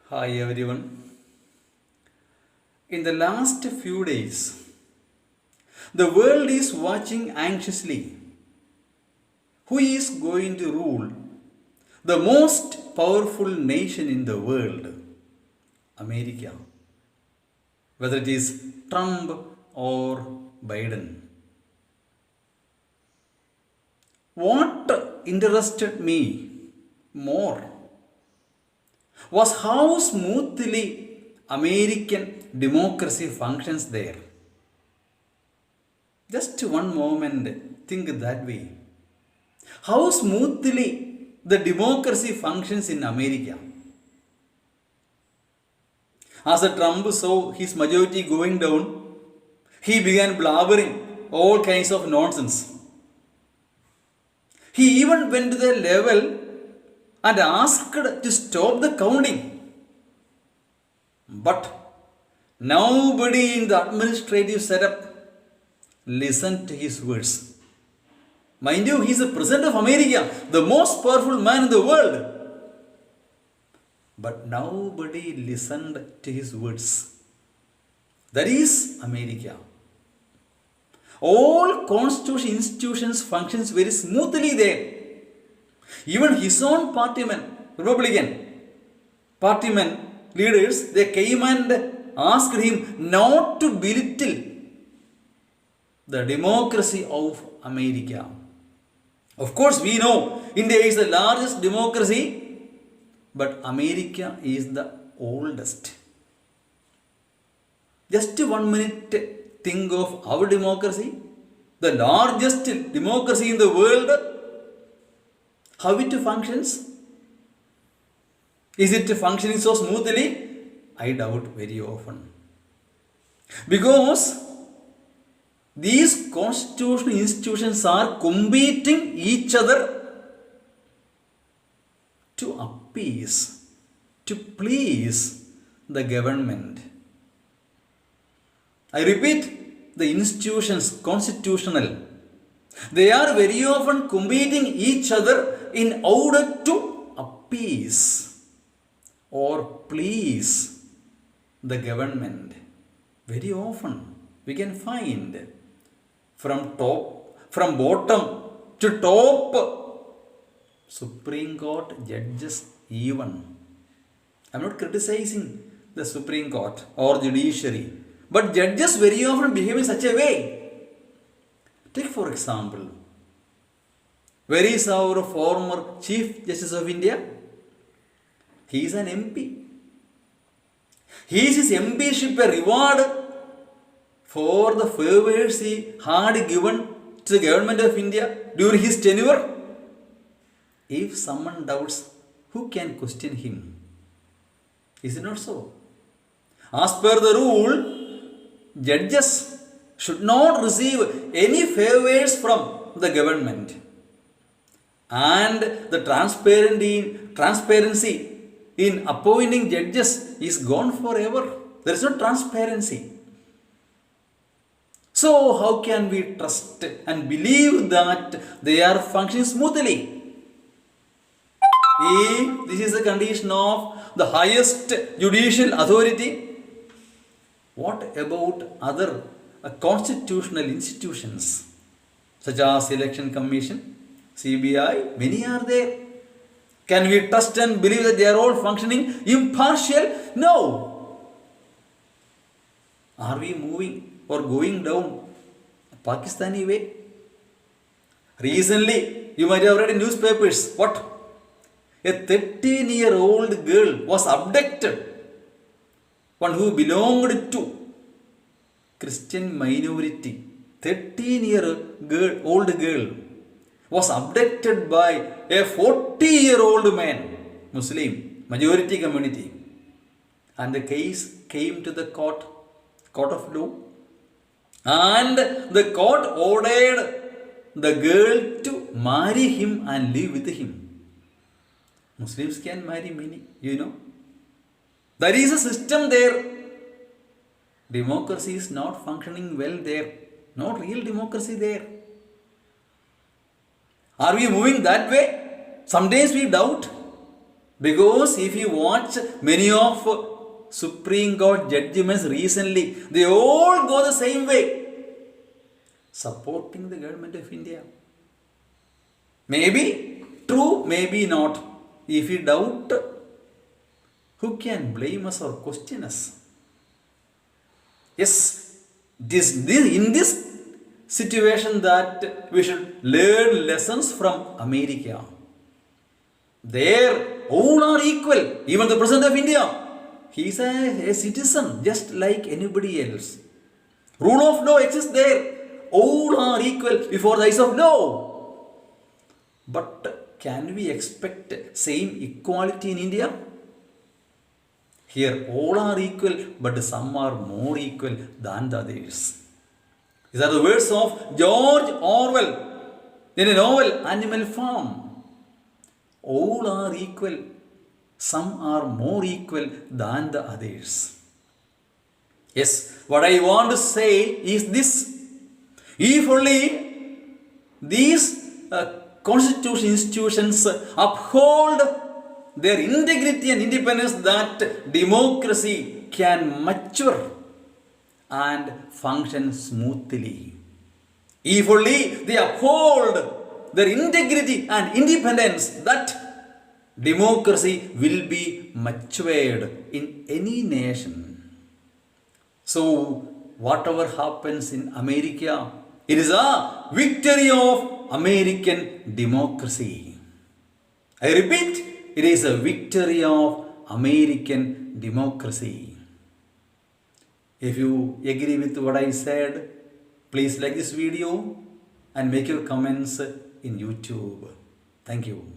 Hi everyone. In the last few days, the world is watching anxiously who is going to rule the most powerful nation in the world, America, whether it is Trump or Biden. What interested me more was how smoothly American democracy functions there. Just one moment, think that way. How smoothly the democracy functions in America. As the Trump saw his majority going down, he began blabbering all kinds of nonsense. He even went to the level and asked to stop the counting. But nobody in the administrative setup listened to his words. Mind you, he is the president of America, the most powerful man in the world. But nobody listened to his words. That is America. All constitutional institutions functions very smoothly there. Even his own partymen, Republican partymen, leaders, they came and asked him not to belittle the democracy of America. Of course, we know India is the largest democracy, but America is the oldest. Just 1 minute, think of our democracy, the largest democracy in the world, how it functions. Is it functioning so smoothly? I doubt very often. Because these constitutional institutions are competing each other to appease, to please the government. I repeat, the institutions, constitutional, they are very often competing each other in order to appease or please the government. Very often we can find from bottom to top, Supreme Court judges even. I am not criticizing the Supreme Court or judiciary, but judges very often behave in such a way. Take for example, where is our former Chief Justice of India? He is an MP. Is his MPship a reward for the favors he had given to the government of India during his tenure? If someone doubts, who can question him? Is it not so? As per the rule, judges should not receive any favors from the government. And the transparency in appointing judges is gone forever. There is no transparency. So how can we trust and believe that they are functioning smoothly? If this is the condition of the highest judicial authority, what about other constitutional institutions such as Election Commission, CBI? Many are there. Can we trust and believe that they are all functioning impartial? No. Are we moving or going down Pakistani way? Recently, you might have read in newspapers, what? A 13-year-old girl was abducted. One who belonged to Christian minority. 13-year-old girl was abducted by a 40-year-old man, Muslim, majority community. And the case came to the court of law. And the court ordered the girl to marry him and live with him. Muslims can marry many, you know. There is a system there. Democracy is not functioning well there. Not real democracy there. Are we moving that way? Some days we doubt. Because if you watch many of Supreme Court judgments recently, they all go the same way. Supporting the government of India. Maybe true, maybe not. If you doubt, who can blame us or question us? Yes, in this situation that we should learn lessons from America. There, all are equal. Even the President of India, he is a citizen just like anybody else. Rule of law exists there. All are equal before the eyes of law. But can we expect same equality in India? Here, all are equal, but some are more equal than the others. These are the words of George Orwell in a novel, Animal Farm. All are equal. Some are more equal than the others. Yes, what I want to say is this. If only these constitution institutions uphold their integrity and independence, that democracy can mature and function smoothly. If only they uphold their integrity and independence, that democracy will be matured in any nation. So, whatever happens in America, it is a victory of American democracy. I repeat, it is a victory of American democracy. If you agree with what I said, please like this video and make your comments in YouTube. Thank you.